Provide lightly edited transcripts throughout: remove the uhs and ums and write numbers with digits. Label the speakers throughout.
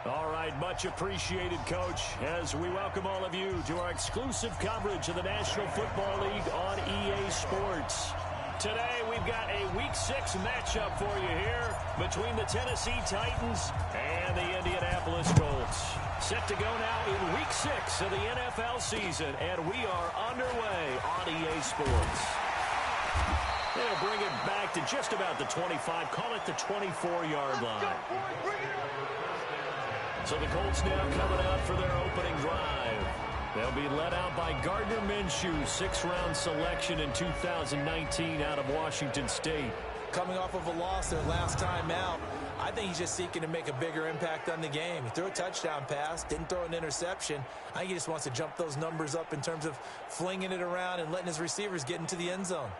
Speaker 1: All right, much appreciated, Coach, as we welcome all of you to our exclusive coverage of the National Football League on EA Sports. Today, we've got a Week 6 matchup for you here between the Tennessee Titans and the Indianapolis Colts. Set to go now in Week 6 of the NFL season, and we are underway on EA Sports. They'll bring it back to just about the 25, call it the 24-yard line. So the Colts now coming out for their opening drive. They'll be led out by Gardner Minshew, sixth-round selection in 2019 out of Washington State.
Speaker 2: Coming off of a loss their last time out, I think he's just seeking to make a bigger impact on the game. He threw a touchdown pass, didn't throw an interception. I think he just wants to jump those numbers up in terms of flinging it around and letting his receivers get into the end zone.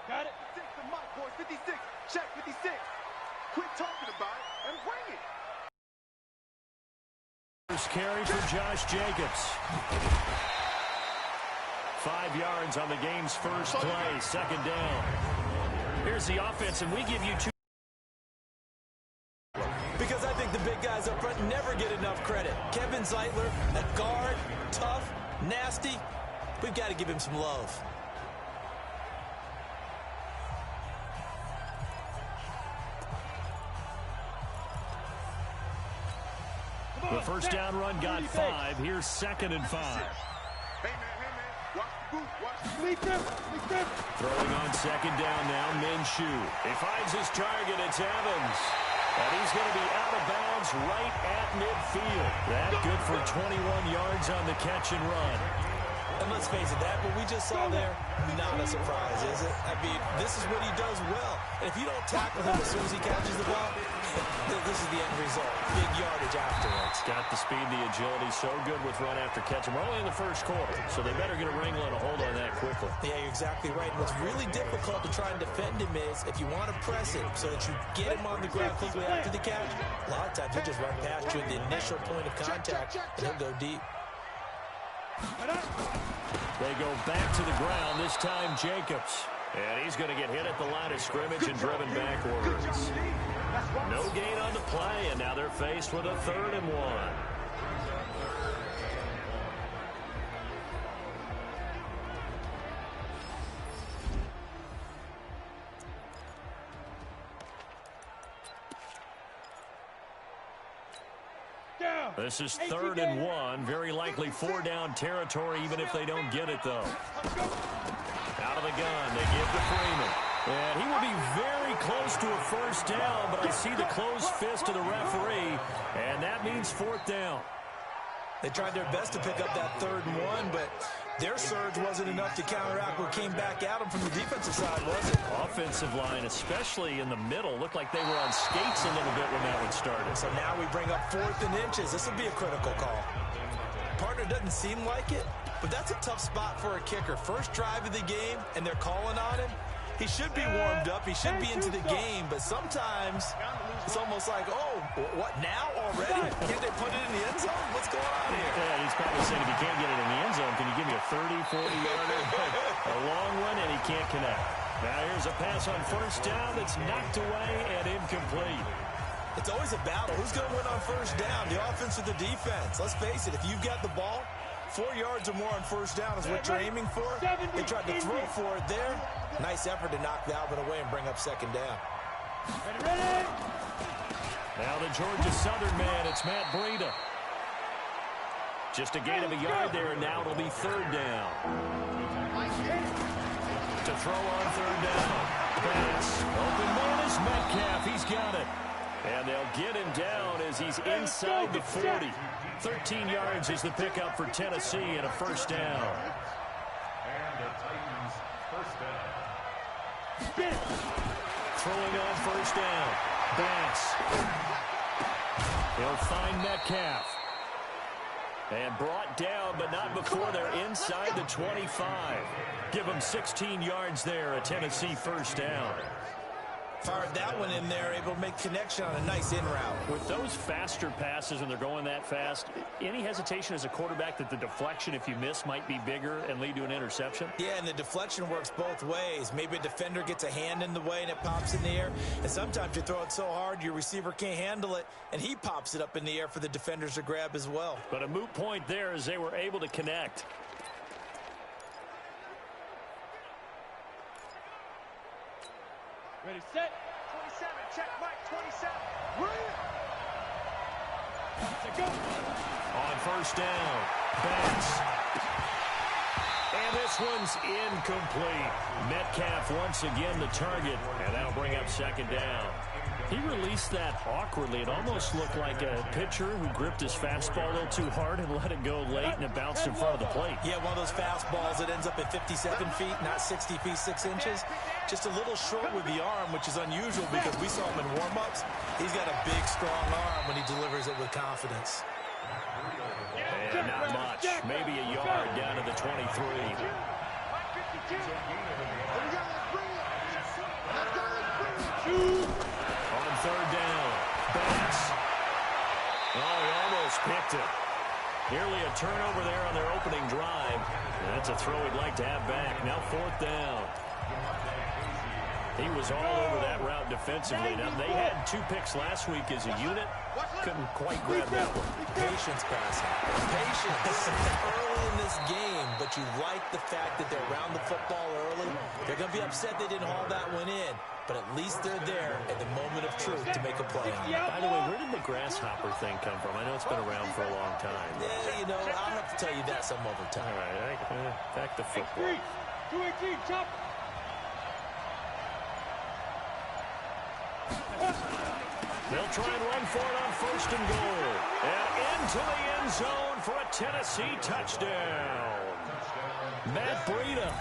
Speaker 3: Got it. 56 to Mike, boys. 56. Check 56. Quit talking about it and bring it.
Speaker 1: First carry for Josh Jacobs. 5 yards on the game's first play. Second down. Here's the offense, and we give you 2.
Speaker 2: Because I think the big guys up front never get enough credit. Kevin Zeitler, a guard, tough, nasty. We've got to give him some love.
Speaker 1: The first down run got 5. Here's 2nd and 5.
Speaker 3: Hey, man. Watch the booth. Watch the
Speaker 1: Throwing on 2nd down now, Minshew. He finds his target. It's Evans. And he's going to be out of bounds right at midfield. That good for 21 yards on the catch and run.
Speaker 2: And let's face it, that what we just saw there, not a surprise, is it? I mean, this is what he does well. And if you don't tackle him as soon as he catches the ball, this is the end result. Big yardage afterwards.
Speaker 1: Got the speed, the agility, so good with run after catch. And we're only in the first quarter, so they better get a wrangle and a hold on that quickly.
Speaker 2: Yeah, you're exactly right. And what's really difficult to try and defend him is if you want to press him so that you get him on the ground quickly after the catch, a lot of times he'll just run past you at the initial point of contact, and he'll go deep.
Speaker 1: They go back to the ground, this time Jacobs. And he's going to get hit at the line of scrimmage and driven backwards. No gain on the play, and now they're faced with a 3rd and 1. This is 3rd and 1. Very likely 4-down territory, even if they don't get it, though. Out of the gun, they give to Freeman. And he will be very close to a first down, but I see the closed fist of the referee, and that means 4th down.
Speaker 2: They tried their best to pick up that 3rd and 1, but their surge wasn't enough to counteract what came back at them from the defensive side, was it?
Speaker 1: Offensive line, especially in the middle, looked like they were on skates a little bit when that one started.
Speaker 2: So now we bring up 4th and inches. This will be a critical call. Partner doesn't seem like it, but that's a tough spot for a kicker. First drive of the game, and they're calling on him. He should be warmed up. He should be into the game, but sometimes it's almost like, oh, what, now already? Can't they put it in the end zone? What's going on here?
Speaker 1: Yeah, he's probably saying if you can't get it in the end zone, can you give me a 30, 40-yarder? A long one, and he can't connect. Now here's a pass on first down that's knocked away and incomplete.
Speaker 2: It's always a battle. Who's going to win on first down, the offense or the defense? Let's face it, if you've got the ball, 4 yards or more on first down is what you're aiming for. They tried to throw for it there. Nice effort to knock Alvin away and bring up 2nd down.
Speaker 3: Ready.
Speaker 1: Now the Georgia Southern man, it's Matt Breida. Just a gain of a yard there, and now it'll be 3rd down. To throw on 3rd down. Pass. Open man is Metcalf. He's got it. And they'll get him down as he's inside the 40. 13 yards is the pickup for Tennessee and a first down.
Speaker 4: And the Titans first down.
Speaker 1: Throwing on first down. Bass. He'll find Metcalf. And brought down, but not before they're inside the 25. Give them 16 yards there, a Tennessee first down.
Speaker 2: Fired that one in there, able to make connection on a nice in route.
Speaker 1: With those faster passes and they're going that fast, any hesitation as a quarterback that the deflection, if you miss, might be bigger and lead to an interception?
Speaker 2: Yeah, and the deflection works both ways. Maybe a defender gets a hand in the way and it pops in the air. And sometimes you throw it so hard your receiver can't handle it, and he pops it up in the air for the defenders to grab as well.
Speaker 1: But a moot point there as they were able to connect.
Speaker 3: Ready, set. 27, check, Mike, 27. Go.
Speaker 1: On first down, Banks. And this one's incomplete. Metcalf once again the target, and that'll bring up second down. He released that awkwardly. It almost looked like a pitcher who gripped his fastball a little too hard and let it go late, and it bounced in front of the plate.
Speaker 2: Yeah, one of those fastballs that ends up at 57 feet, not 60 feet, 6 inches. Just a little short with the arm, which is unusual because we saw him in warm-ups. He's got a big, strong arm when he delivers it with confidence.
Speaker 1: And not much. Maybe a yard down to the 23. On third down, Banks. Oh, he almost picked it. Nearly a turnover there on their opening drive. And that's a throw he'd like to have back. Now fourth down. He was all over that route defensively. Now, they had 2 picks last week as a unit. Couldn't quite grab that one.
Speaker 2: Patience passing. Patience early in this game, but you like the fact that they're around the football early. They're going to be upset they didn't haul that one in, but at least they're there at the moment of truth to make a play on it.
Speaker 1: By the way, where did the grasshopper thing come from? I know it's been around for a long time.
Speaker 2: Yeah, you know, I'll have to tell you that some other time.
Speaker 1: All right, back to football.
Speaker 3: 218, chop.
Speaker 1: They'll try and run for it on first and goal. And into the end zone for a Tennessee touchdown. Matt Breida,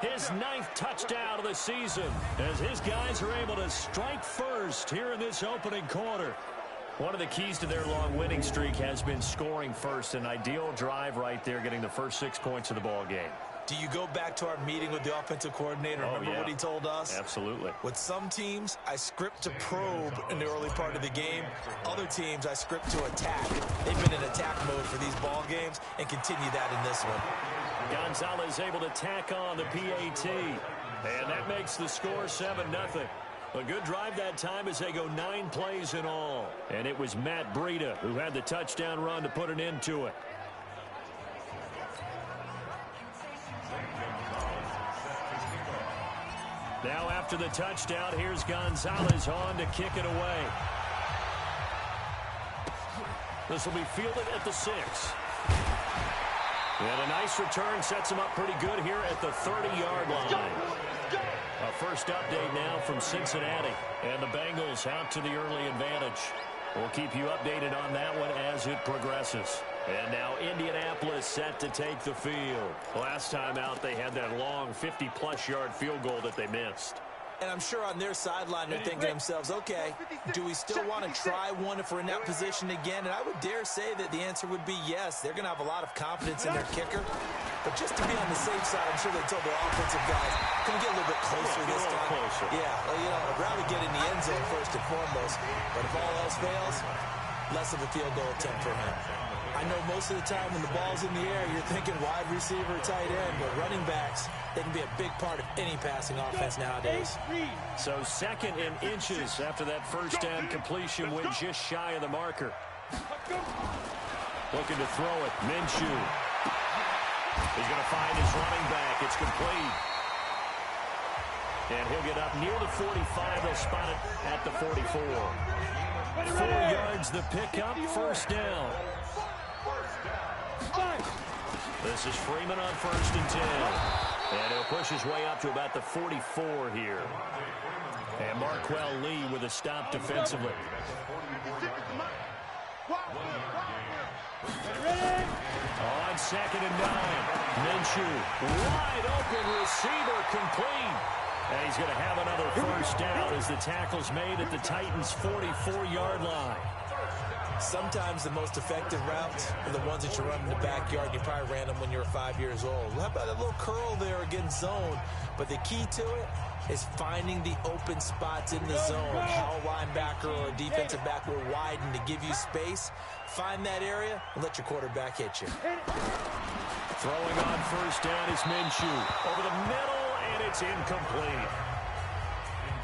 Speaker 1: his 9th touchdown of the season, as his guys are able to strike first here in this opening quarter. One of the keys to their long winning streak has been scoring first. An ideal drive right there, getting the first 6 points of the ball game.
Speaker 2: Do you go back to our meeting with the offensive coordinator? Remember what he told us?
Speaker 1: Absolutely.
Speaker 2: With some teams, I script to probe in the early part of the game. Other teams, I script to attack. They've been in attack mode for these ball games and continue that in this one.
Speaker 1: Gonzalez able to tack on the PAT. And that makes the score 7-0. A good drive that time as they go 9 plays in all. And it was Matt Breida who had the touchdown run to put an end to it. Now after the touchdown, here's Gonzalez on to kick it away. This will be fielded at the 6. And a nice return sets him up pretty good here at the 30-yard line. A first update now from Cincinnati. And the Bengals out to the early advantage. We'll keep you updated on that one as it progresses. And now Indianapolis set to take the field. Last time out, they had that long 50-plus yard field goal that they missed.
Speaker 2: And I'm sure on their sideline they're thinking to themselves, okay, do we still want to try one if we're in that position again? And I would dare say that the answer would be yes. They're going to have a lot of confidence in their kicker. But just to be on the safe side, I'm sure they told their offensive guys, can we get a little bit closer this time?
Speaker 1: Closer.
Speaker 2: Yeah, well, you know, I'd rather get in the end zone first and foremost. But if all else fails, less of a field goal attempt for him. I know most of the time when the ball's in the air, you're thinking wide receiver, tight end, but running backs, they can be a big part of any passing offense nowadays.
Speaker 1: So 2nd and inches after that first down completion went just shy of the marker. Looking to throw it. Minshew. He's going to find his running back. It's complete. And he'll get up near the 45. They'll spot it at the 44. 4 yards the pickup, first down. This is Freeman on 1st and 10. And he'll push his way up to about the 44 here. And Marquell Lee with a stop defensively. On 2nd and 9. Minshew, wide open receiver, complete. And he's going to have another first down as the tackle's made at the Titans' 44-yard line.
Speaker 2: Sometimes the most effective routes are the ones that you run in the backyard. You probably ran them when you were 5 years old. How about a little curl there against zone? But the key to it is finding the open spots in the zone. How a linebacker or a defensive back will widen to give you space. Find that area and let your quarterback hit you.
Speaker 1: Throwing on first down is Minshew. Over the middle, and it's incomplete.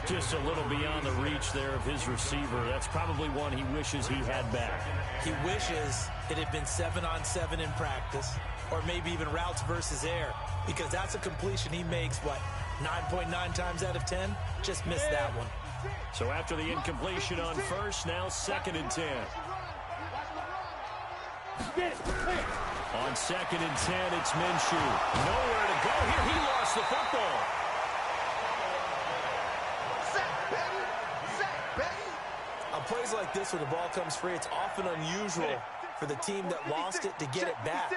Speaker 1: Just a little beyond the reach there of his receiver. That's probably one he wishes he had back.
Speaker 2: He wishes it had been 7-on-7 in practice, or maybe even routes versus air, because that's a completion he makes, 9.9 times out of 10? Just missed that one.
Speaker 1: So after the incompletion on first, now 2nd and 10. On 2nd and 10, it's Minshew. Nowhere to go here. He lost the football.
Speaker 2: On plays like this, when the ball comes free, it's often unusual for the team that lost it to get it back,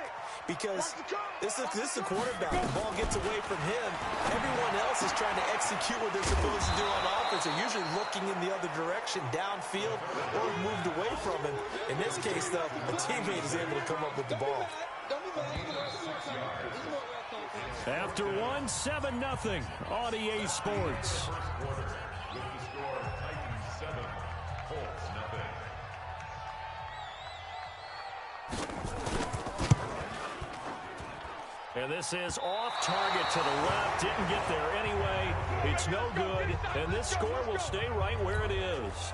Speaker 2: because this is the quarterback. The ball gets away from him. Everyone else is trying to execute what they're supposed to do on offense. They're usually looking in the other direction, downfield, or moved away from him. In this case, though, a teammate is able to come up with the ball.
Speaker 1: After 7-0 on EA Sports.
Speaker 4: With the score, Titans 7, Colts nothing.
Speaker 1: And this is off target to the left. Didn't get there anyway. It's no good. And this score will stay right where it is.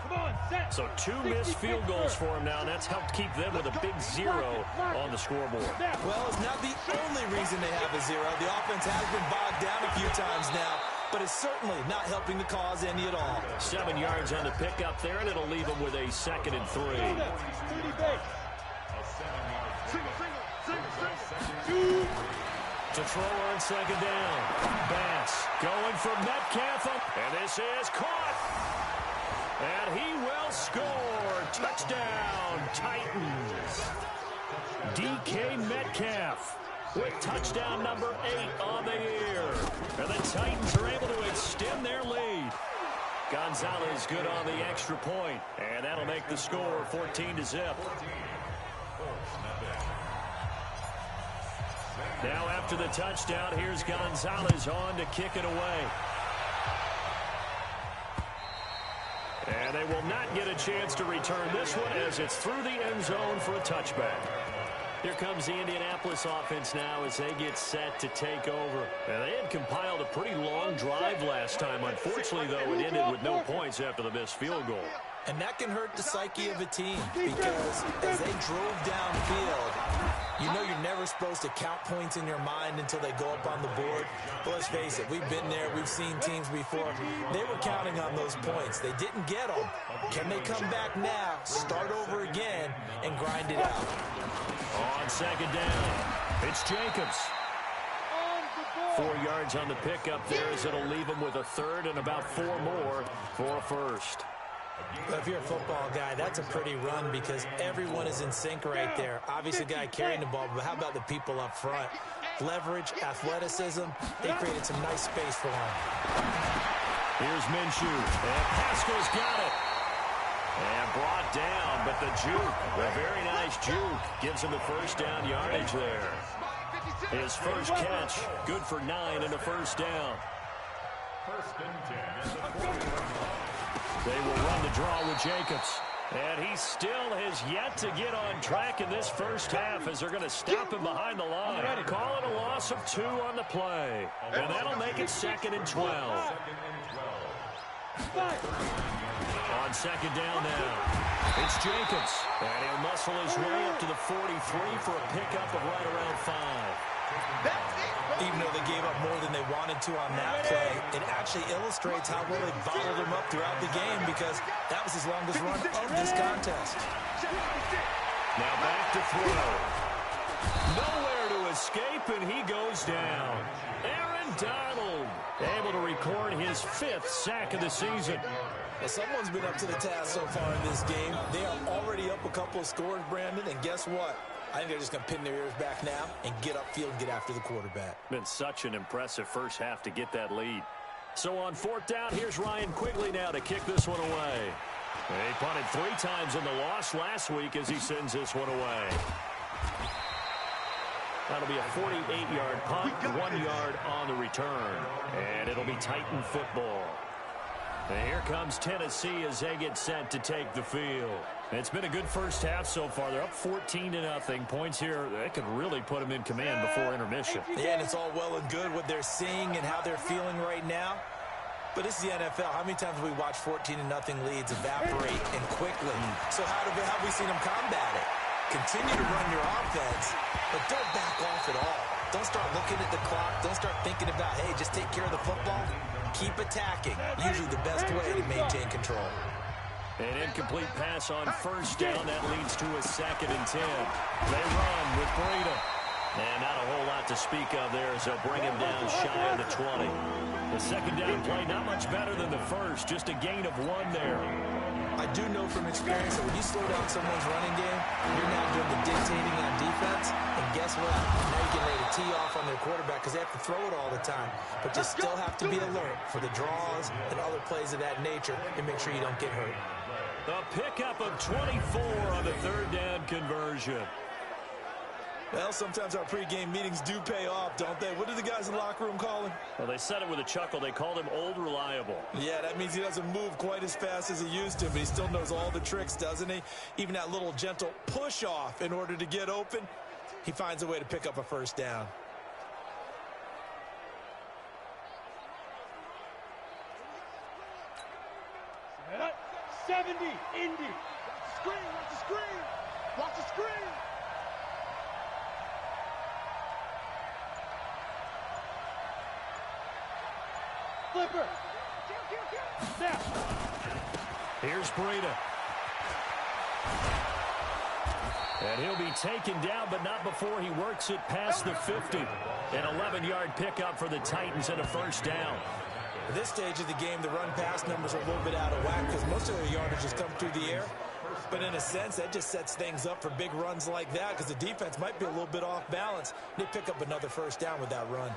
Speaker 1: So 2 missed field goals for him now. That's helped keep them with a big 0 on the scoreboard.
Speaker 2: Well, it's not the only reason they have a 0. The offense has been bogged down a few times now, but it's certainly not helping the cause any at all.
Speaker 1: 7 yards on the pickup there, and it'll leave them with a 2nd and 3. To throw on 2nd down. Bass going for Metcalf. And this is caught. And he will score. Touchdown, Titans. DK Metcalf with touchdown number 8 on the year. And the Titans are able to extend their lead. Gonzalez good on the extra point. And that'll make the score 14-0. Now after the touchdown, here's Gonzalez on to kick it away. And they will not get a chance to return this one as it's through the end zone for a touchback. Here comes the Indianapolis offense now as they get set to take over. And they had compiled a pretty long drive last time. Unfortunately, though, it ended with no points after the missed field goal.
Speaker 2: And that can hurt the psyche of a team, because as they drove downfield, you know you're never supposed to count points in your mind until they go up on the board. But let's face it, we've been there. We've seen teams before. They were counting on those points. They didn't get them. Can they come back now, start over again, and grind it out?
Speaker 1: On 2nd down, it's Jacobs. 4 yards on the pickup there as it'll leave him with a 3rd and about 4 more for a 1st.
Speaker 2: If you're a football guy, that's a pretty run because everyone is in sync right there. Obviously, the guy carrying the ball, but how about the people up front? Leverage, athleticism, they created some nice space for him.
Speaker 1: Here's Minshew, and Pascal's got it. And brought down, but the juke, a very nice juke, gives him the 1st down yardage there. His first catch, good for 9 and a 1st down.
Speaker 4: 1st and 10 at the 41.
Speaker 1: They will run the draw with Jacobs. And he still has yet to get on track in this first half as they're going to stop him behind the line. Calling a loss of 2 on the play. And that'll make it 2nd and 12. On 2nd down now, it's Jacobs. And he'll muscle his way up to the 43 for a pickup of right around 5.
Speaker 2: Even though they gave up more than they wanted to on that play, it actually illustrates how well they bottled him up throughout the game, because that was his longest run of this contest.
Speaker 1: Now back to throw. Nowhere to escape, and he goes down. Aaron Donald able to record his 5th sack of the season.
Speaker 2: Well, someone's been up to the task so far in this game. They are already up a couple of scores, Brandon, and guess what? I think they're just going to pin their ears back now and get upfield and get after the quarterback.
Speaker 1: Been such an impressive first half to get that lead. So on 4th down, here's Ryan Quigley now to kick this one away. He punted 3 times in the loss last week as he sends this one away. That'll be a 48-yard punt, 1 yard on the return. And it'll be Titan football. And here comes Tennessee as they get set to take the field. It's been a good first half so far. They're up 14-0. Points here, that could really put them in command before intermission.
Speaker 2: Yeah, and it's all well and good what they're seeing and how they're feeling right now. But this is the NFL. How many times have we watched 14-0 leads evaporate and quickly? So how have we seen them combat it? Continue to run your offense, but don't back off at all. Don't start looking at the clock. Don't start thinking about, hey, just take care of the football. Keep attacking. Usually the best way to maintain control.
Speaker 1: An incomplete pass on first down. That leads to a 2nd and 10. They run with Breida. And not a whole lot to speak of there as they'll bring him down shy of the 20. The second down play not much better than the first. Just a gain of 1 there.
Speaker 2: I do know from experience that when you slow down someone's running game, you're now doing the dictating on defense. And guess what? Now you're getting ready to tee off on their quarterback because they have to throw it all the time. But you still have to be alert for the draws and other plays of that nature and make sure you don't get hurt.
Speaker 1: A pickup of 24 on the 3rd down conversion.
Speaker 2: Well, sometimes our pregame meetings do pay off, don't they? What do the guys in the locker room call him?
Speaker 1: Well, they said it with a chuckle. They called him Old Reliable.
Speaker 2: Yeah, that means he doesn't move quite as fast as he used to, but he still knows all the tricks, doesn't he? Even that little gentle push-off in order to get open, he finds a way to pick up a first down.
Speaker 3: Set. 70, Indy. Watch the screen. Watch the screen. Flipper. Snap.
Speaker 1: Here's Breida. And he'll be taken down, but not before he works it past the 50. An 11-yard pickup for the Titans and a first down.
Speaker 2: At this stage of the game, the run-pass numbers are a little bit out of whack because most of their yardage has come through the air. But in a sense, that just sets things up for big runs like that because the defense might be a little bit off balance. They pick up another first down with that run.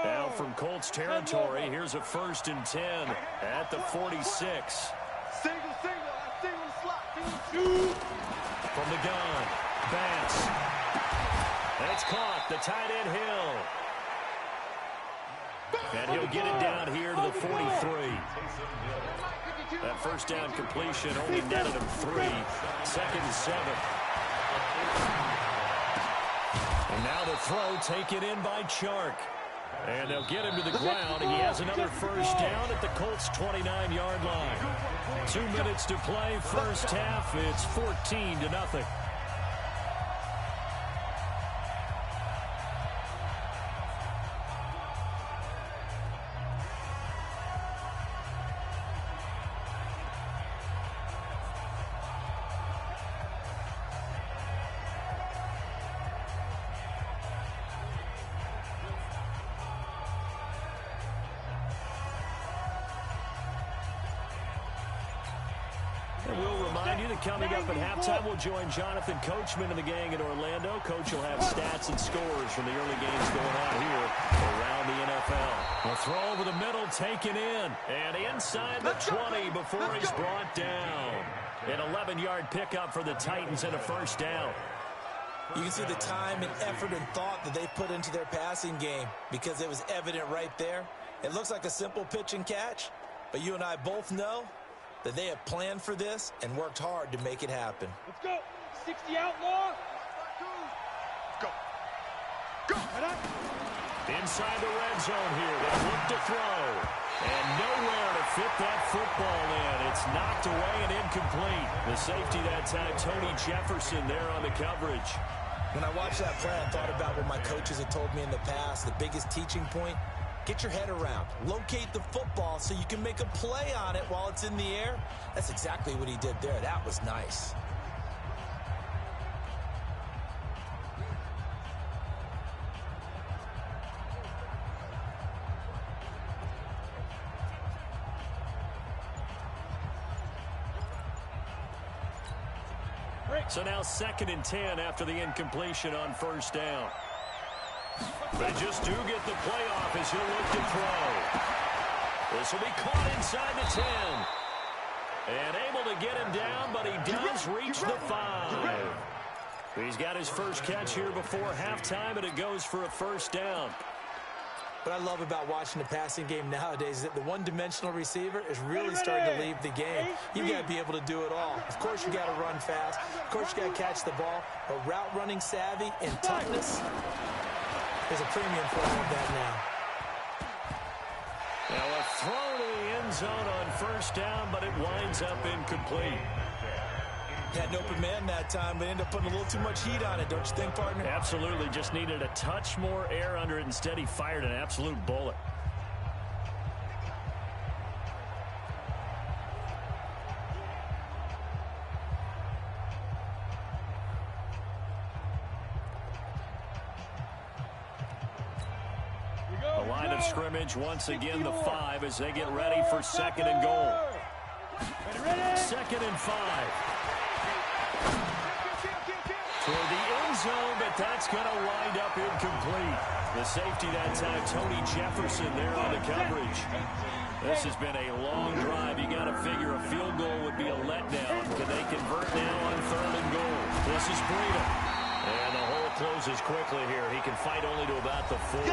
Speaker 1: Now from Colts territory, here's a 1st and 10 at the 46.
Speaker 3: Single slot. Single.
Speaker 1: From the gun, Bass. That's caught, the tight end Hill. And he'll get it down here to the 43. That first down completion only netted him 3. 2nd and 7. And now the throw taken in by Chark. And they'll get him to the ground. He has another first down at the Colts' 29-yard line. 2 minutes to play, first half. It's 14-0. And we'll remind you that coming up at halftime, we'll join Jonathan Coachman and the gang in Orlando. Coach will have stats and scores from the early games going on here around the NFL. A throw over the middle, taken in, and inside the 20 before he's brought down. An 11-yard pickup for the Titans and a first down.
Speaker 2: You can see the time and effort and thought that they put into their passing game because it was evident right there. It looks like a simple pitch and catch, but you and I both know that they have planned for this and worked hard to make it happen.
Speaker 3: Let's go. 60 outlaw. Go.
Speaker 1: Inside the red zone here. They look to throw. And nowhere to fit that football in. It's knocked away and incomplete. The safety that time, Tony Jefferson there on the coverage.
Speaker 2: When I watched that play, I thought about what my coaches had told me in the past. The biggest teaching point, get your head around. Locate the football so you can make a play on it while it's in the air. That's exactly what he did there. That was nice.
Speaker 1: So now 2nd and 10 after the incompletion on first down. They just do get the play off as he'll look to throw. This will be caught inside the 10. And able to get him down, but he does reach the 5. He's got his first catch here before halftime, and it goes for a first down.
Speaker 2: What I love about watching the passing game nowadays is that the one-dimensional receiver is really starting to leave the game. You've got to be able to do it all. Of course, you got to run fast. Of course, you got to catch the ball. But route running savvy and toughness, there's a premium for all of that now.
Speaker 1: Now a throw to the end zone on first down, but it winds up incomplete.
Speaker 2: Had an open man that time, but ended up putting a little too much heat on it, don't you think, partner?
Speaker 1: Absolutely. Just needed a touch more air under it. Instead, he fired an absolute bullet. The line of scrimmage, once again, the 5 as they get ready for 2nd and goal. 2nd and 5. For the end zone, but that's going to wind up incomplete. The safety that time, Tony Jefferson there on the coverage. This has been a long drive. You got to figure a field goal would be a letdown. Can they convert now on 3rd and goal? This is Breida. And the hole closes quickly here. He can fight only to about the 4.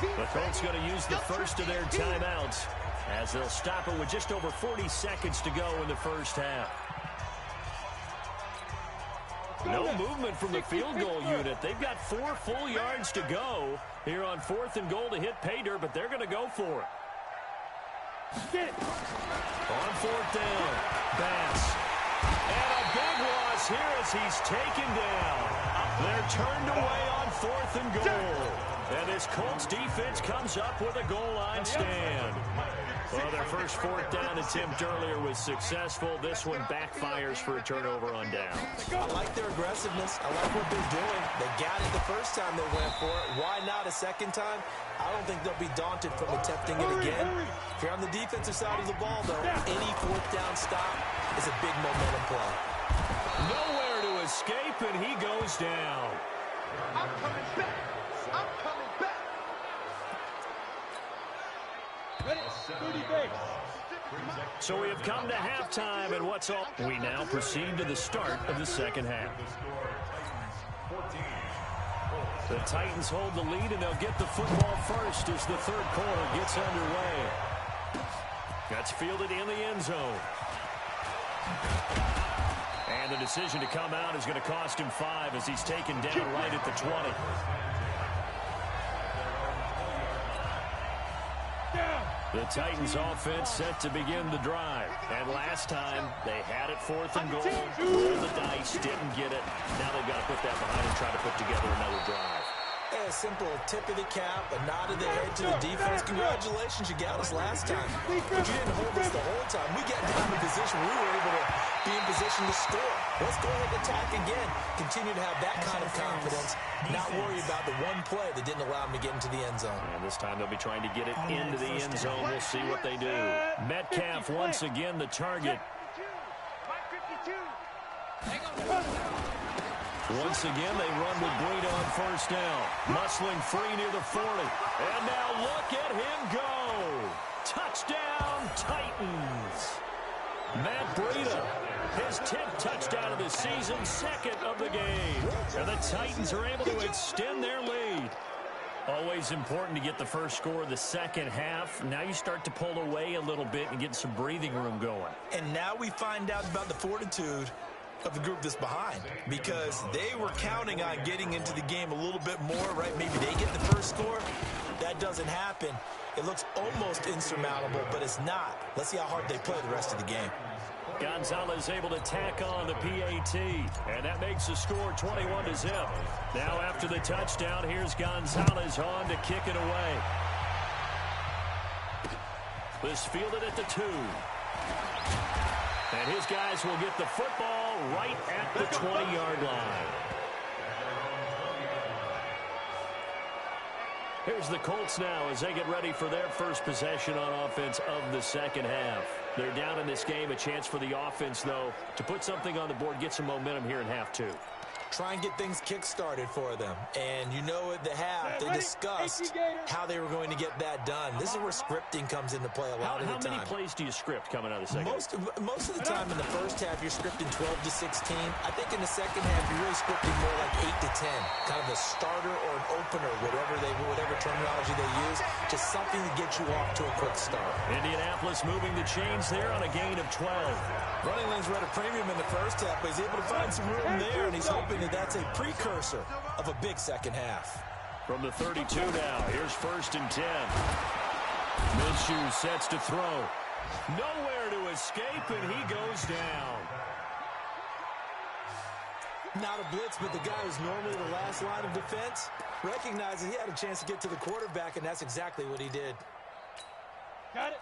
Speaker 1: The Colts going to use the first of their timeouts as they'll stop it with just over 40 seconds to go in the first half. No movement from the field goal unit. They've got 4 full yards to go here on 4th and goal to hit pay dirt, but they're going to go for it. On 4th down, Bass. And a big loss here as he's taken down. They're turned away on 4th and goal. And this Colts defense comes up with a goal line stand. Well, their first 4th down attempt earlier was successful. This one backfires for a turnover on downs.
Speaker 2: I like their aggressiveness. I like what they're doing. They got it the first time they went for it. Why not a second time? I don't think they'll be daunted from attempting it again. If you're on the defensive side of the ball, though, any 4th down stop is a big momentum play.
Speaker 1: Nowhere to escape, and he goes down.
Speaker 3: I'm coming back. I'm coming back.
Speaker 1: So we have come to halftime, and what's all? We now proceed to the start of the second half. The Titans hold the lead, and they'll get the football first as the 3rd quarter gets underway. That's fielded in the end zone. And the decision to come out is going to cost him 5 as he's taken down right at the 20. The Titans offense set to begin the drive. And last time, they had it 4th and goal, rolled the dice, didn't get it. Now they've got to put that behind and try to put together another drive.
Speaker 2: A simple tip of the cap, a nod of the head to the defense. Congratulations, you got us last time. But you didn't hold us the whole time. We got down in position. We were able to be in position to score. Let's go ahead and attack again. Continue to have that kind of confidence. Not worry about the one play that didn't allow them to get into the end zone.
Speaker 1: And this time they'll be trying to get it into the end zone. We'll see what they do. Metcalf once again the target. Once again, they run with Breida on first down. Muscling free near the 40. And now look at him go. Touchdown, Titans. Matt Breida, his 10th touchdown of the season, 2nd of the game. And the Titans are able to extend their lead. Always important to get the first score of the second half. Now you start to pull away a little bit and get some breathing room going.
Speaker 2: And now we find out about the fortitude of the group that's behind, because they were counting on getting into the game a little bit more, right? Maybe they get the first score. That doesn't happen. It looks almost insurmountable, but it's not. Let's see how hard they play the rest of the game.
Speaker 1: Gonzalez able to tack on the PAT, and that makes the score 21-0. Now after the touchdown, here's Gonzalez on to kick it away. This fielded at the 2. And his guys will get the football right at the 20-yard line. Here's the Colts now as they get ready for their first possession on offense of the second half. They're down in this game. A chance for the offense, though, to put something on the board, get some momentum here in half two.
Speaker 2: Try and get things kick-started for them. And you know at the half, they discussed how they were going to get that done. This is where scripting comes into play a lot of the time.
Speaker 1: How many plays do you script coming out of the second half?
Speaker 2: Most of the time in the first half, you're scripting 12 to 16. I think in the second half, you're really scripting more like 8 to 10. Kind of a starter or an opener, whatever terminology they use. Just something to get you off to a quick start.
Speaker 1: Indianapolis moving the chains there on a gain of 12.
Speaker 2: Running lanes were at a premium in the first half, but he's able to find some room there, and he's hoping that that's a precursor of a big second half.
Speaker 1: From the 32 now, here's 1st and 10. Minshew sets to throw. Nowhere to escape, and he goes down.
Speaker 2: Not a blitz, but the guy who's normally the last line of defense recognizes he had a chance to get to the quarterback, and that's exactly what he did.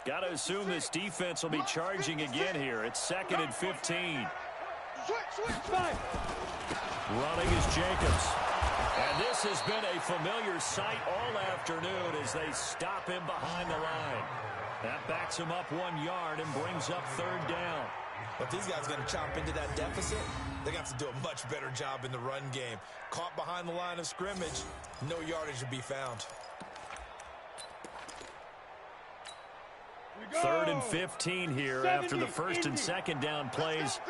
Speaker 1: Got to assume this defense will be charging again here. It's 2nd and 15. Running is Jacobs. And this has been a familiar sight all afternoon as they stop him behind the line. That backs him up 1 yard and brings up 3rd down.
Speaker 2: If these guys are going to chomp into that deficit, they're going to have to do a much better job in the run game. Caught behind the line of scrimmage, no yardage to be found.
Speaker 1: 3rd and 15 here after the 1st and 2nd down plays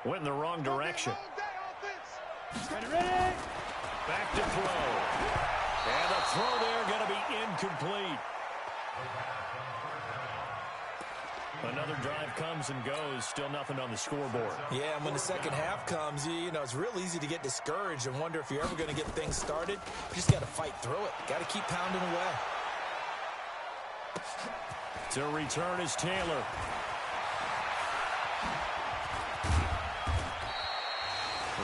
Speaker 1: went in the wrong direction. Back to throw. And the throw there going to be incomplete. Another drive comes and goes. Still nothing on the scoreboard.
Speaker 2: Yeah, and when the second half comes, you know, it's real easy to get discouraged and wonder if you're ever going to get things started. You just got to fight through it. Got to keep pounding away.
Speaker 1: To return is Taylor.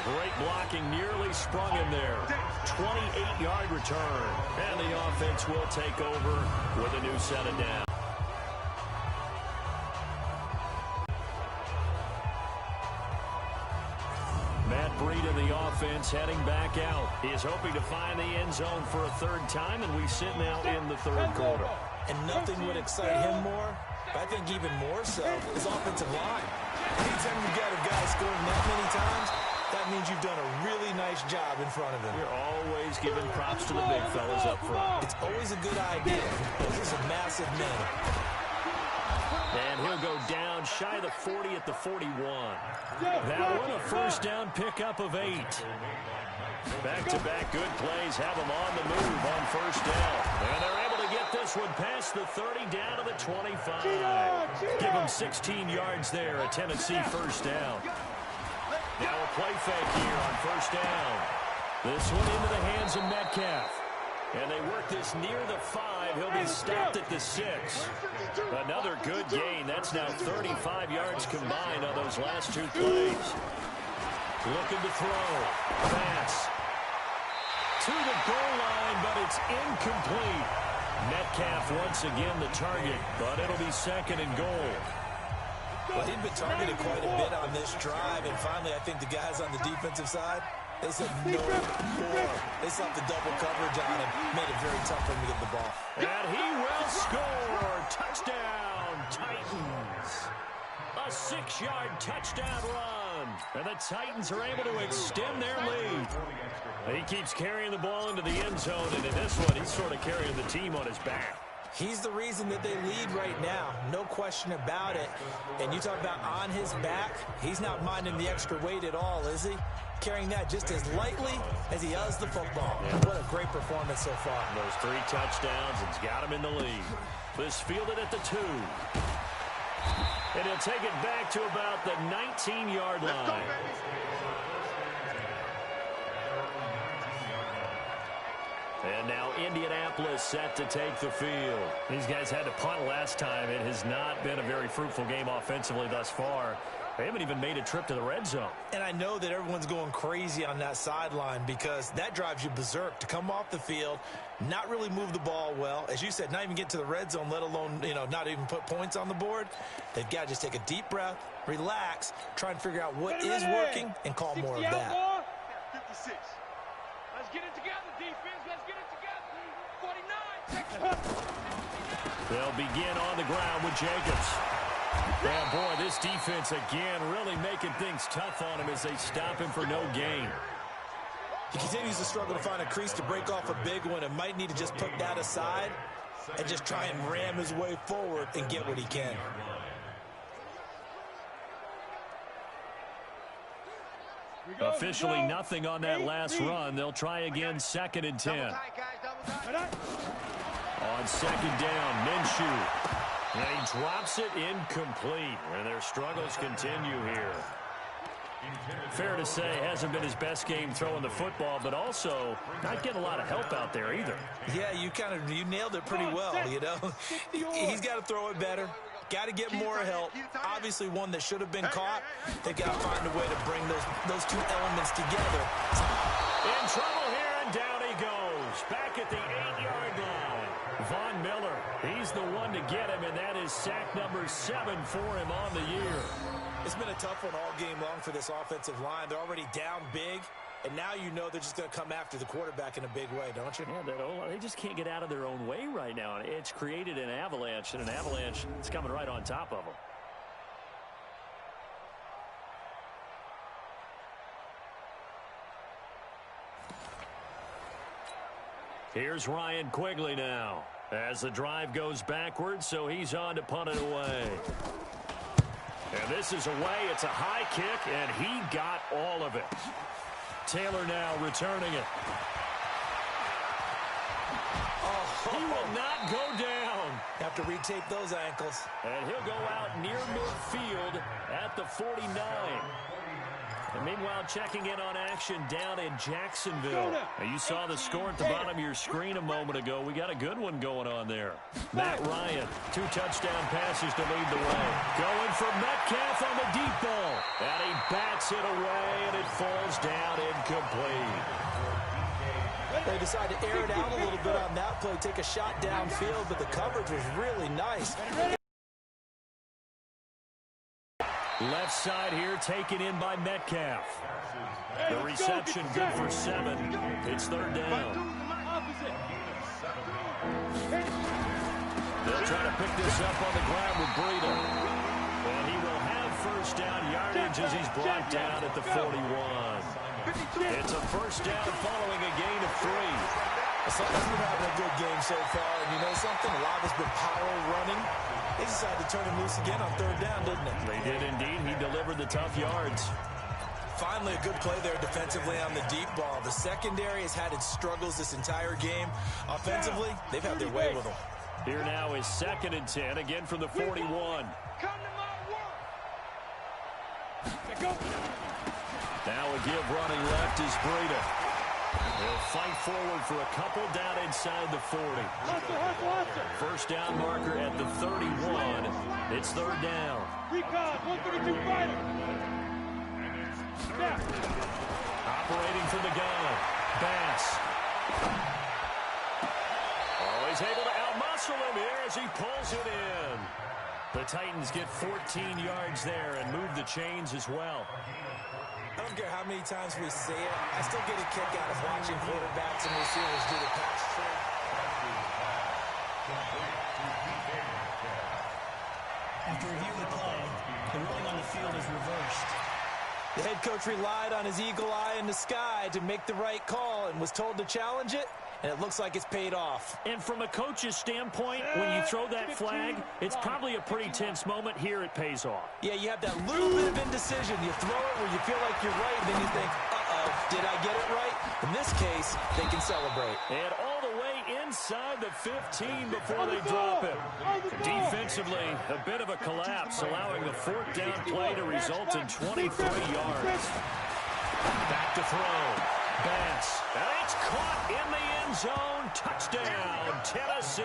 Speaker 1: Great blocking, nearly sprung him there. 28-yard return. And the offense will take over with a new set of downs. Matt Breed in the offense heading back out. He is hoping to find the end zone for a 3rd time, and we sit now in the 3rd quarter.
Speaker 2: And nothing would excite him more, but I think even more so, is offensive line. Anytime you've got a guy scoring that many times, that means you've done a really nice job in front of him.
Speaker 1: You're always giving props to the big fellas up front.
Speaker 2: It's always a good idea. This is a massive man.
Speaker 1: And he'll go down shy of the 40 at the 41. That one a 1st down pickup of 8. Back-to-back good plays have them on the move on 1st down. And they're able to get this one past the 30 down to the 25. Give them 16 yards there, a Tennessee 1st down. Now a play fake here on 1st down. This one into the hands of Metcalf. And they work this near the 5. He'll be stopped at the 6. Another good gain. That's now 35 yards combined on those last 2 plays. Looking to throw. Pass. To the goal line, but it's incomplete. Metcalf once again the target, but it'll be 2nd and goal.
Speaker 2: Well, he'd been targeted quite a bit on this drive, and finally I think the guys on the defensive side, they said no more. They slapped the double coverage on him, made it very tough for him to get the ball.
Speaker 1: And he will score. Touchdown, Titans. A 6-yard touchdown run. And the Titans are able to extend their lead. He keeps carrying the ball into the end zone, and in this one, he's sort of carrying the team on his back.
Speaker 2: He's the reason that they lead right now, no question about it. And you talk about on his back, he's not minding the extra weight at all, is he? Carrying that just as lightly as he does the football. Yeah. What a great performance so far.
Speaker 1: Those 3 touchdowns, it's got him in the lead. This fielded at the 2. And he'll take it back to about the 19-yard line. And now Indianapolis set to take the field. These guys had to punt last time. It has not been a very fruitful game offensively thus far. They haven't even made a trip to the red zone.
Speaker 2: And I know that everyone's going crazy on that sideline because that drives you berserk to come off the field, not really move the ball well. As you said, not even get to the red zone, let alone, not even put points on the board. They've got to just take a deep breath, relax, try and figure out what is working and call more of that.
Speaker 3: 56. Let's get it together, defense. Let's get it together. 49.
Speaker 1: They'll begin on the ground with Jacobs. Yeah, boy, this defense again really making things tough on him as they stop him for no gain.
Speaker 2: He continues to struggle to find a crease to break off a big one and might need to just put that aside and just try and ram his way forward and get what he can.
Speaker 1: Officially nothing on that last run. They'll try again, 2nd and 10. On 2nd down, Minshew. And he drops it incomplete. And their struggles continue here. Fair to say, hasn't been his best game throwing the football, but also not getting a lot of help out there either.
Speaker 2: Yeah, you nailed it pretty well, you know. He's got to throw it better. Got to get more help. Obviously one that should have been caught. They've got to find a way to bring those two elements together.
Speaker 1: In trouble here, and down he goes. Back at the 8-yard line. Von Miller, he's the one to get him, and that is sack number 7 for him on the year.
Speaker 2: It's been a tough one all game long for this offensive line. They're already down big, and now you know they're just going to come after the quarterback in a big way, don't you?
Speaker 1: Yeah, they just can't get out of their own way right now. It's created an avalanche, and an avalanche is coming right on top of them. Here's Ryan Quigley now as the drive goes backwards, so he's on to punt it away. And this is away. It's a high kick, and he got all of it. Taylor now returning it. Oh, he will not go down.
Speaker 2: Have to retape those ankles.
Speaker 1: And he'll go out near midfield at the 49. And meanwhile, checking in on action down in Jacksonville. Now, you saw the score at the bottom of your screen a moment ago. We got a good one going on there. Matt Ryan, 2 touchdown passes to lead the way. Going for Metcalf on the deep ball. And he bats it away, and it falls down incomplete.
Speaker 2: They decided to air it out a little bit on that play, take a shot downfield, but the coverage was really nice.
Speaker 1: Left side here taken in by Metcalf. The reception good for 7. It's 3rd down. They'll try to pick this up on the ground with Breida. And he will have 1st down yardage as he's brought down at the 41. It's a 1st down following a gain of 3.
Speaker 2: Sutton's been having a good game so far, and you know something? A lot has been power running. They decided to turn him loose again on 3rd down, didn't they?
Speaker 1: They did indeed. He delivered the tough yards.
Speaker 2: Finally, a good play there defensively on the deep ball. The secondary has had its struggles this entire game. Offensively, they've had their way with them.
Speaker 1: Here now is 2nd and 10, again from the 41.
Speaker 3: Come to my work.
Speaker 1: Now a give running left is Breida. He'll fight forward for a couple down inside the 40. 1st down marker at the 31. It's 3rd down.
Speaker 3: Recon, 132 fighter.
Speaker 1: Operating from the gun. Bass. Always able to outmuscle him here as he pulls it in. The Titans get 14 yards there and move the chains as well.
Speaker 2: I don't care how many times we say it, I still get a kick out of watching quarterbacks and receivers do the pass trick.
Speaker 5: After reviewing the play, the ruling on the field is reversed.
Speaker 2: The head coach relied on his eagle eye in the sky to make the right call and was told to challenge it, and it looks like it's paid off.
Speaker 1: And from a coach's standpoint, when you throw that flag, it's probably a pretty tense moment. Here it pays off.
Speaker 2: Yeah, you have that little bit of indecision. You throw it where you feel like you're right, and then you think, uh-oh, did I get it right? In this case, they can celebrate.
Speaker 1: And all the way inside the 15 before they drop it. Defensively, a bit of a collapse, allowing the 4th down play to result in 23 yards. Back to throw. Bass. And it's caught in the end zone. Touchdown, Tennessee.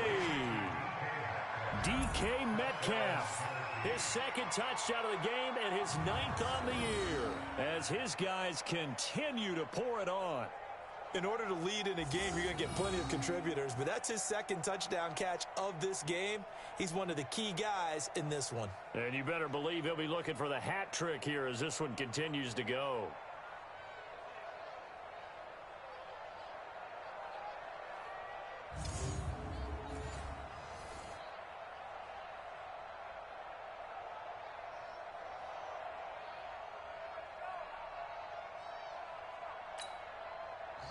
Speaker 1: DK Metcalf. His 2nd touchdown of the game and his 9th on the year as his guys continue to pour it on.
Speaker 2: In order to lead in a game, you're going to get plenty of contributors, but that's his 2nd touchdown catch of this game. He's one of the key guys in this one.
Speaker 1: And you better believe he'll be looking for the hat trick here as this one continues to go.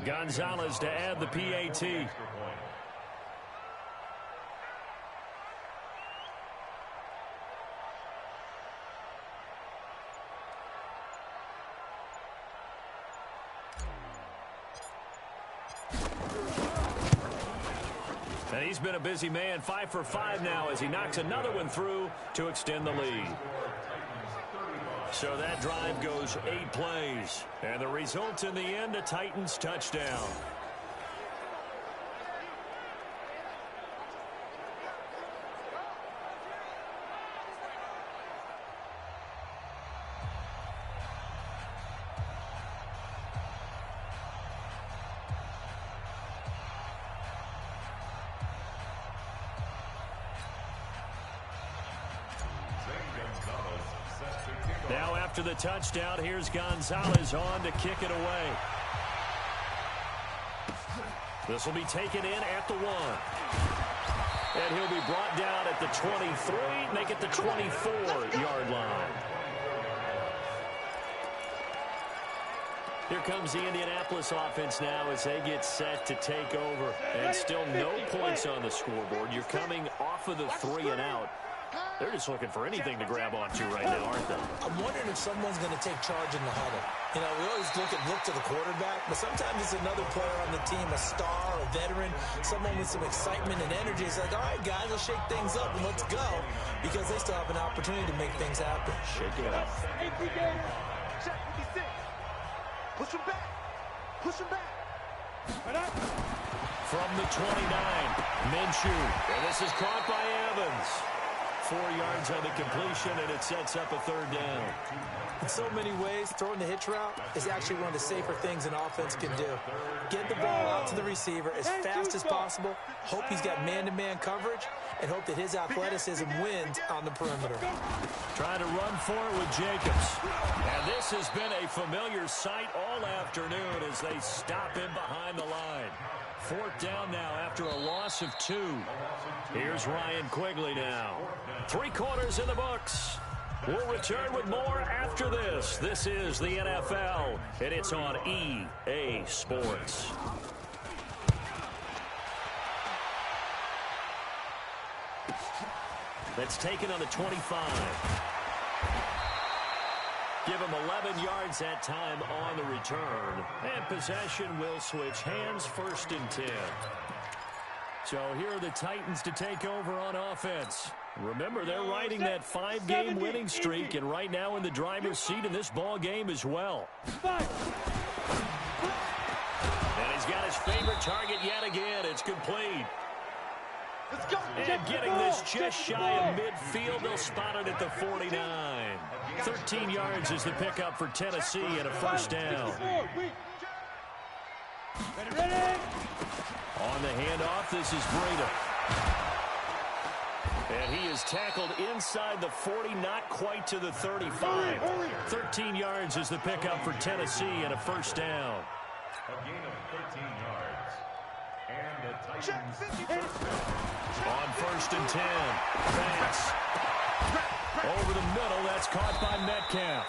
Speaker 1: Gonzalez to add the PAT. And he's been a busy man, 5 for 5 now as he knocks another one through to extend the lead. So that drive goes 8 plays. And the result in the end, a Titans touchdown. Now after the touchdown, here's Gonzalez on to kick it away. This will be taken in at the 1. And he'll be brought down at the 23, make it the 24-yard line. Here comes the Indianapolis offense now as they get set to take over. And still no points on the scoreboard. You're coming off of the 3 and out. They're just looking for anything to grab onto right now, aren't they?
Speaker 2: I'm wondering if someone's going to take charge in the huddle. You know, we always look to the quarterback, but sometimes it's another player on the team, a star, a veteran, someone with some excitement and energy. It's like, all right, guys, let's shake things up and let's go, because they still have an opportunity to make things happen.
Speaker 1: Shake it up.
Speaker 3: Check 56. Push him back. Push him back.
Speaker 1: From the 29, Minshew. And this is caught by Evans. 4 yards on the completion, and it sets up a 3rd down.
Speaker 2: In so many ways, throwing the hitch route is actually one of the safer things an offense can do. Get the ball out to the receiver as fast as possible, hope he's got man-to-man coverage, and hope that his athleticism wins on the perimeter.
Speaker 1: Trying to run for it with Jacobs. And this has been a familiar sight all afternoon as they stop him behind the line. 4th down now after a loss of 2. Here's Ryan Quigley now. 3 quarters in the books. We'll return with more after this. This is the NFL, and it's on EA Sports. That's taken on the 25. Give him 11 yards that time on the return. And possession will switch hands, 1st and 10. So here are the Titans to take over on offense. Remember, they're riding that 5-game winning streak, and right now in the driver's seat in this ball game as well. And he's got his favorite target yet again. It's complete. And getting this just shy of midfield, they'll spot it at the 49. 13 yards is the pickup for Tennessee and a 1st down. On the handoff, this is Breda. And he is tackled inside the 40, not quite to the 35. 13 yards is the pickup for Tennessee and a 1st down.
Speaker 4: A gain of 13 yards. And the Titans.
Speaker 1: On 1st and 10. Pass. Over the middle, that's caught by Metcalf.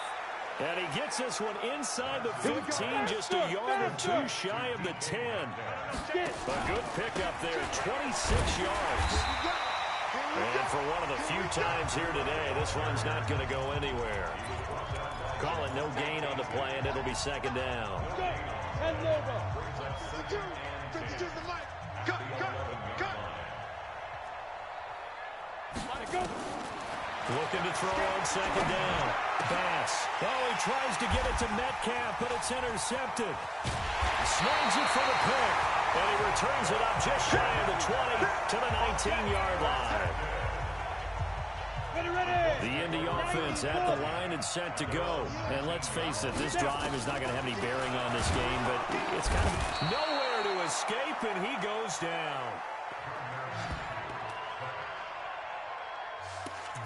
Speaker 1: And he gets this one inside the 15, just a yard or 2 shy of the 10. A good pickup there, 26 yards. And for one of the few times here today, this one's not going to go anywhere. Call it no gain on the play, and it'll be 2nd down. Looking to throw on 2nd down. Pass. Oh, he tries to get it to Metcalf, but it's intercepted. Snags it for the pick. And he returns it up just shy of the 20 to the 19-yard line. The Indy offense at the line and set to go. And let's face it, this drive is not going to have any bearing on this game, but it's kind of nowhere to escape, and he goes down.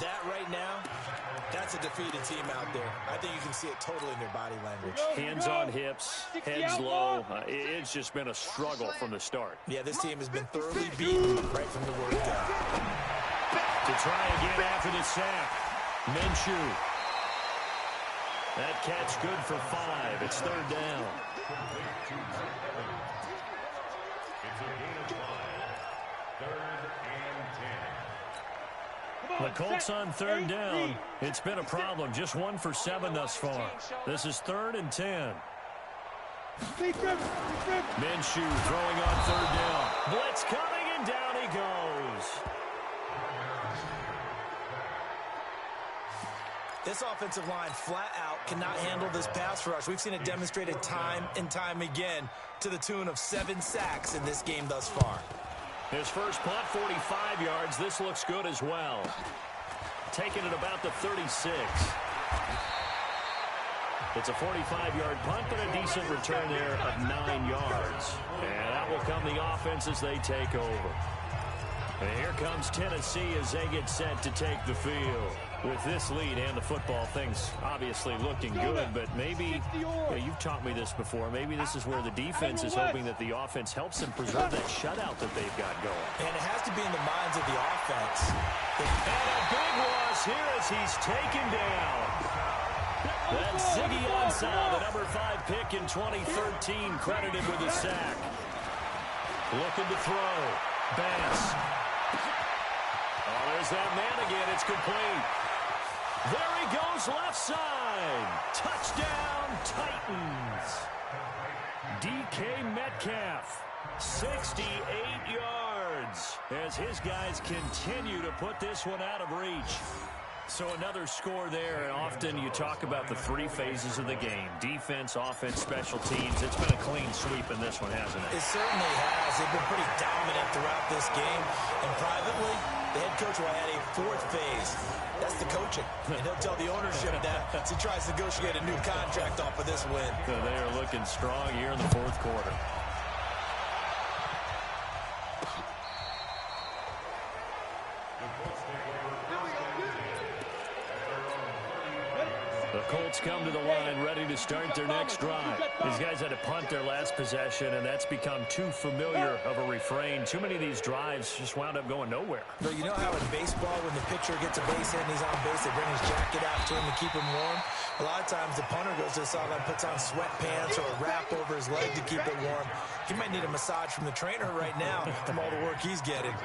Speaker 2: That right now, that's a defeated team out there. I think you can see it totally in their body language.
Speaker 1: Hands on hips, heads low. It's just been a struggle from the start.
Speaker 2: Yeah, this team has been thoroughly beaten right from the word go.
Speaker 1: To try again after the sack. Minshew. That catch good for 5. It's third down.
Speaker 4: It's a gain of 5. Third and 10.
Speaker 1: The Colts on third down. It's been a problem. Just 1 for 7 thus far. This is third and 10. Minshew throwing on third down. Blitz coming, and down he goes.
Speaker 2: This offensive line flat out cannot handle this pass rush. We've seen it demonstrated time and time again to the tune of 7 sacks in this game thus far.
Speaker 1: His first punt, 45 yards. This looks good as well. Taking it about the 36. It's a 45-yard punt, but a decent return there of 9 yards. And that will come the offense as they take over. And here comes Tennessee as they get set to take the field. With this lead and the football, things obviously looking good, but maybe, you've taught me this before, maybe this is where the defense is hoping that the offense helps them preserve that shutout that they've got going.
Speaker 2: And it has to be in the minds of the offense.
Speaker 1: And a big loss here as he's taken down. That's Ziggy Ansah, the number 5 pick in 2013, credited with a sack. Looking to throw. Bass. Oh, there's that man again. It's complete. There he goes, left side. Touchdown, Titans. DK Metcalf, 68 yards, as his guys continue to put this one out of reach. So another score there, and often you talk about the 3 phases of the game. Defense, offense, special teams. It's been a clean sweep in this one, hasn't it?
Speaker 2: It certainly has. They've been pretty dominant throughout this game. And privately, the head coach will add a 4th phase. That's the coaching. And he'll tell the ownership that as he tries to negotiate a new contract off of this win.
Speaker 1: So they are looking strong here in the 4th quarter. The Colts come to the line ready to start their next drive. These guys had to punt their last possession, and that's become too familiar of a refrain. Too many of these drives just wound up going nowhere.
Speaker 2: But you know how in baseball, when the pitcher gets a base hit and he's on base, they bring his jacket out to him to keep him warm? A lot of times the punter goes to the sideline, puts on sweatpants or a wrap over his leg to keep it warm. He might need a massage from the trainer right now from all the work he's getting.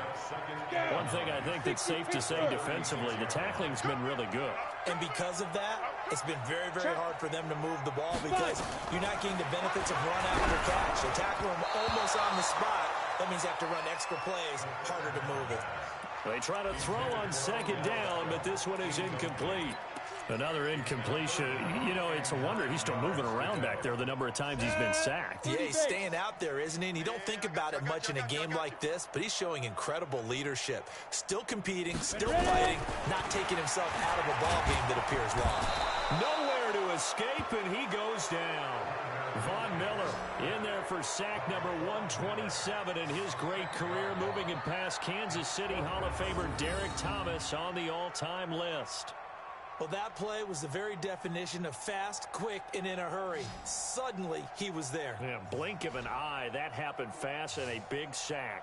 Speaker 1: One thing I think that's safe to say defensively, the tackling's been really good.
Speaker 2: And because of that, it's been very, very hard for them to move the ball because you're not getting the benefits of run after catch. They tackle him almost on the spot. That means they have to run extra plays, harder to move it.
Speaker 1: They try to throw on second down, but this one is incomplete. Another incompletion. You know, it's a wonder he's still moving around back there the number of times he's been sacked.
Speaker 2: Yeah, he's staying out there, isn't he? And you don't think about it much in a game like this, but he's showing incredible leadership. Still competing, still fighting, not taking himself out of a ball game that appears long.
Speaker 1: Nowhere to escape, and he goes down. Von Miller in there for sack number 127 in his great career, moving it past Kansas City Hall of Famer Derek Thomas on the all-time list.
Speaker 2: Well, that play was the very definition of fast, quick, and in a hurry. Suddenly, he was there.
Speaker 1: Yeah, blink of an eye, that happened fast, and a big sack.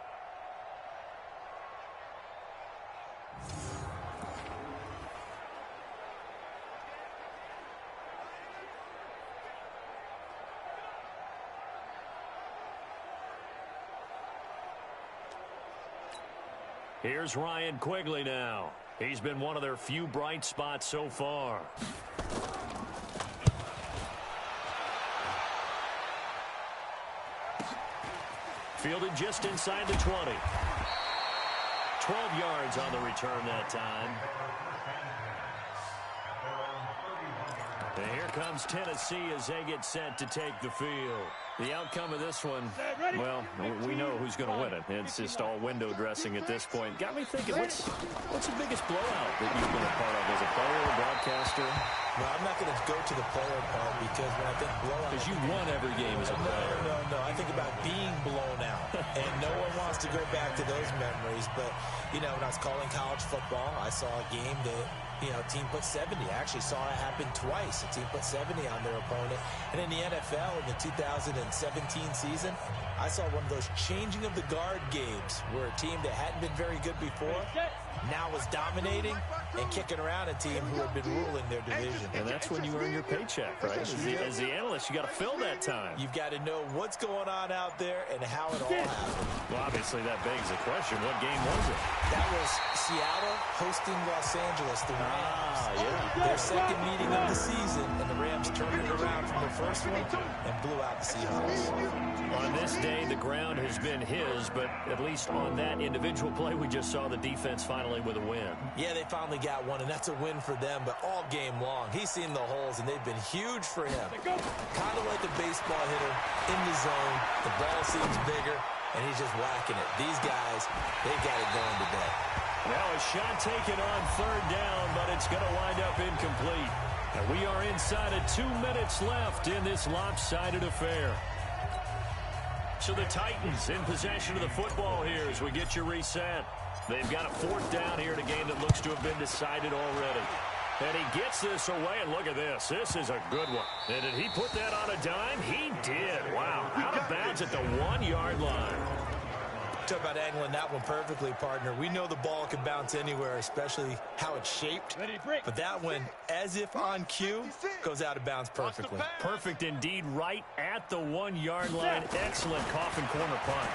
Speaker 1: Here's Ryan Quigley now. He's been one of their few bright spots so far. Fielded just inside the 20. 12 yards on the return that time. And here comes Tennessee as they get set to take the field. The outcome of this one, well, we know who's going to win it. It's just all window dressing at this point. Got me thinking, what's the biggest blowout that you've been a part of as a player or broadcaster?
Speaker 2: Well, I'm not going to go to the player part because when I think blowout...
Speaker 1: Because you won every game as a player.
Speaker 2: No. I think about being blown out. And no one wants to go back to those memories. But, you know, when I was calling college football, I saw a game that... You know, team put 70. I actually saw it happen twice. A team put 70 on their opponent. And in the NFL, in the 2017 season, I saw one of those changing of the guard games where a team that hadn't been very good before now was dominating and kicking around a team who had been ruling their division.
Speaker 1: And that's when you earn your paycheck, right? As the analyst, you got to fill that time.
Speaker 2: You've got to know what's going on out there and how it all happened.
Speaker 1: Well, obviously, that begs the question, what game was it?
Speaker 2: That was Seattle hosting Los Angeles, the Rams.
Speaker 1: Yeah.
Speaker 2: Their second meeting of the season, and the Rams turned it around from their first one and blew out the Seahawks.
Speaker 1: On this day, the ground has been his, but at least on that individual play, we just saw the defense finally with a win.
Speaker 2: Yeah, they finally got one, and that's a win for them, but all game long, he's seen the holes, and they've been huge for him. Kind of like a baseball hitter in the zone. The ball seems bigger, and he's just whacking it. These guys, they got it going today.
Speaker 1: Now a shot taken on third down, but it's going to wind up incomplete. And we are inside of 2 minutes left in this lopsided affair. So the Titans in possession of the football here as we get you reset. They've got a fourth down here in a game that looks to have been decided already. And he gets this away, and look at this. This is a good one. And did he put that on a dime? He did. Wow. Out of bounds at the 1-yard line.
Speaker 2: Talk about angling that one perfectly, partner. We know the ball can bounce anywhere, especially how it's shaped. But that one, as if on cue, goes out of bounds perfectly.
Speaker 1: Perfect indeed, right at the 1-yard line. Excellent coffin corner punt.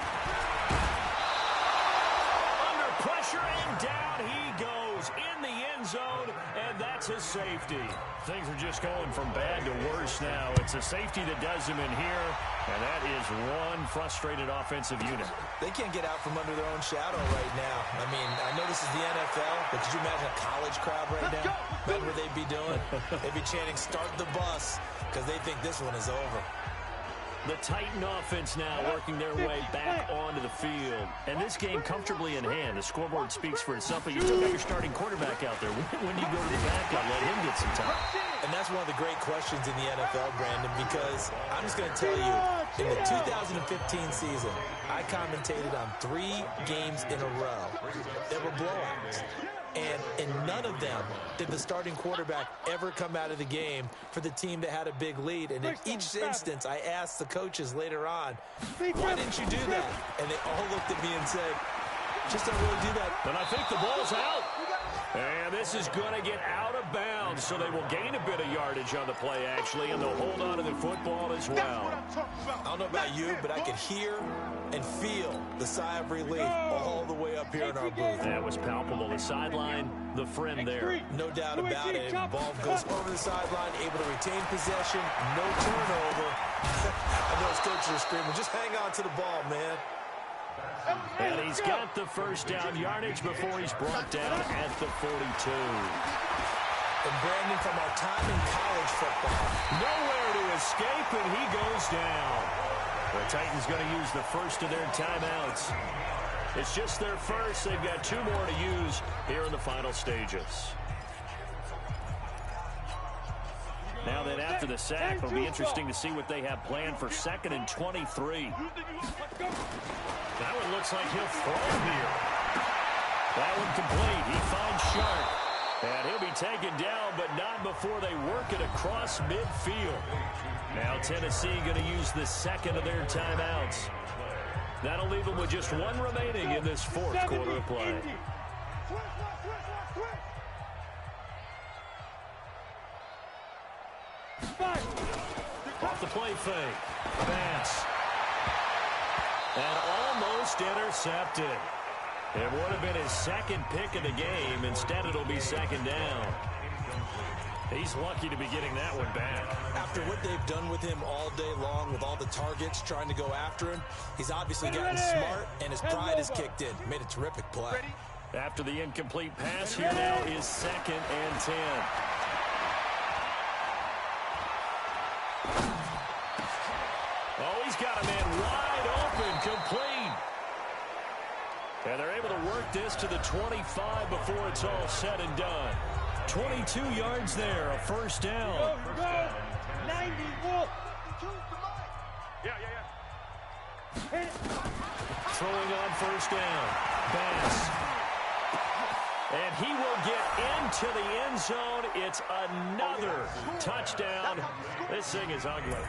Speaker 1: Under pressure, and down he goes in the end zone, and that's a safety. Things are just going from bad to worse now. It's a safety that does them in here, and that is one frustrated offensive unit.
Speaker 2: They can't get out from under their own shadow right now. I mean, I know this is the NFL, but could you imagine a college crowd right now? Imagine what they'd be doing. They'd be chanting, "Start the bus," because they think this one is over.
Speaker 1: The Titan offense now working their way back onto the field. And this game comfortably in hand. The scoreboard speaks for itself, but you still got your starting quarterback out there. When do you go to the backup? Let him get some time.
Speaker 2: And that's one of the great questions in the NFL, Brandon, because I'm just going to tell you, in the 2015 season, I commentated on 3 games in a row that were blowouts. And in none of them did the starting quarterback ever come out of the game for the team that had a big lead. And in each instance, I asked the coaches later on, why didn't you do that? And they all looked at me and said, just don't really do that.
Speaker 1: And I think the ball's out. And this is going to get out of bounds, so they will gain a bit of yardage on the play, actually, and they'll hold on to the football as well.
Speaker 2: I don't know about you, but I could hear and feel the sigh of relief all the way up here in our booth.
Speaker 1: That was palpable. The sideline, the friend there.
Speaker 2: No doubt about it. Ball goes over the sideline, able to retain possession, no turnover. I know his coaches are screaming, just hang on to the ball, man.
Speaker 1: And he's got the first down yardage before he's brought down at the 42.
Speaker 2: And Brandon, from our time in college football,
Speaker 1: nowhere to escape, and he goes down. The Titans going to use the first of their timeouts. It's just their first. They've got 2 more to use here in the final stages. Now then, after the sack, it'll be interesting to see what they have planned for 2nd and 23. That one looks like he'll throw here. That one complete. He finds Sharp. And he'll be taken down, but not before they work it across midfield. Now Tennessee going to use the second of their timeouts. That'll leave them with just 1 remaining in this 4th quarter of play. Off the play fake. Pass. And almost intercepted. It would have been his 2nd pick of the game. Instead, it'll be 2nd down. He's lucky to be getting that one back.
Speaker 2: After what they've done with him all day long, with all the targets trying to go after him, he's obviously gotten smart, and his pride has kicked in. Made a terrific play.
Speaker 1: After the incomplete pass, here now is 2nd and 10. Oh, he's got a man wide open, complete. And they're able to work this to the 25 before it's all said and done. 22 yards there, a first down.
Speaker 3: Go. 91.
Speaker 1: Throwing on first down. Bass. And he will get into the end zone. It's another touchdown. This thing is ugly.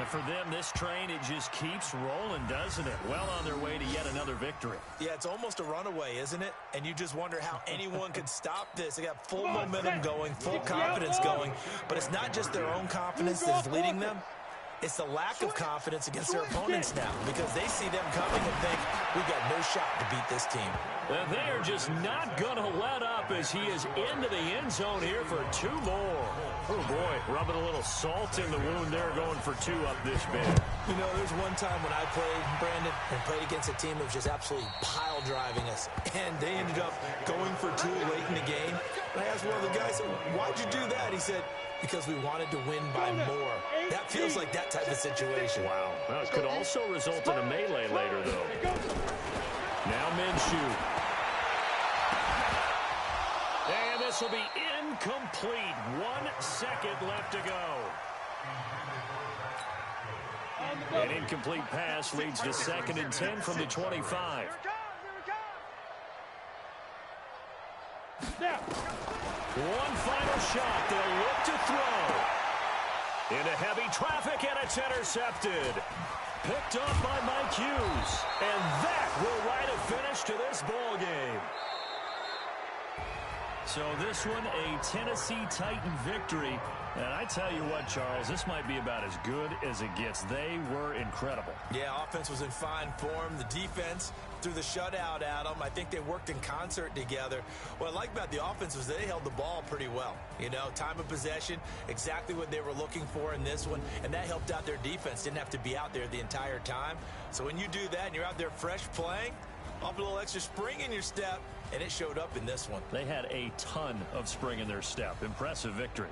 Speaker 1: And for them, this train, it just keeps rolling, doesn't it? Well on their way to yet another victory.
Speaker 2: Yeah, it's almost a runaway, isn't it? And you just wonder how anyone could stop this. They got full momentum going, full confidence going. But it's not just their own confidence that's leading them. It's the lack of confidence against their opponents now, because they see them coming and think, we've got no shot to beat this team.
Speaker 1: And they are just not going to let up as he is into the end zone here for 2 more. Oh, boy, rubbing a little salt in the wound there, going for 2 up this big.
Speaker 2: You know, there's one time when I played, Brandon, and played against a team that was just absolutely pile driving us, and they ended up going for 2 late in the game. And I asked one of the guys, why'd you do that? He said, because we wanted to win by more. That feels like that type of situation.
Speaker 1: Wow. Well, it could also result in a melee later, though. Now Minshew. And this will be incomplete. 1 second left to go. An incomplete pass leads to 2nd and 10 from the 25. One final shot. They'll look to throw. Into heavy traffic, and it's intercepted. Picked up by Mike Hughes. And that will write a finish to this ball game. So this one, a Tennessee Titan victory. And I tell you what, Charles, this might be about as good as it gets. They were incredible.
Speaker 2: Yeah, offense was in fine form. The defense threw the shutout at them. I think they worked in concert together. What I like about the offense was they held the ball pretty well. You know, time of possession, exactly what they were looking for in this one. And that helped out their defense. Didn't have to be out there the entire time. So when you do that and you're out there fresh playing, off a little extra spring in your step, and it showed up in this one.
Speaker 1: They had a ton of spring in their step. Impressive victory.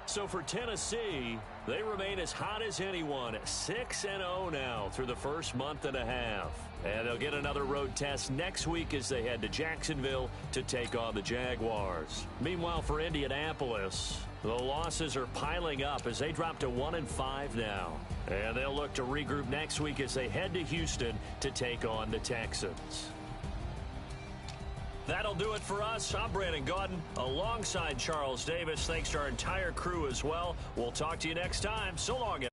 Speaker 1: So for Tennessee, they remain as hot as anyone, 6-0 now through the first month and a half. And they'll get another road test next week as they head to Jacksonville to take on the Jaguars. Meanwhile, for Indianapolis, the losses are piling up as they drop to 1-5 now. And they'll look to regroup next week as they head to Houston to take on the Texans. That'll do it for us. I'm Brandon Gaudin alongside Charles Davis. Thanks to our entire crew as well. We'll talk to you next time. So long, everyone.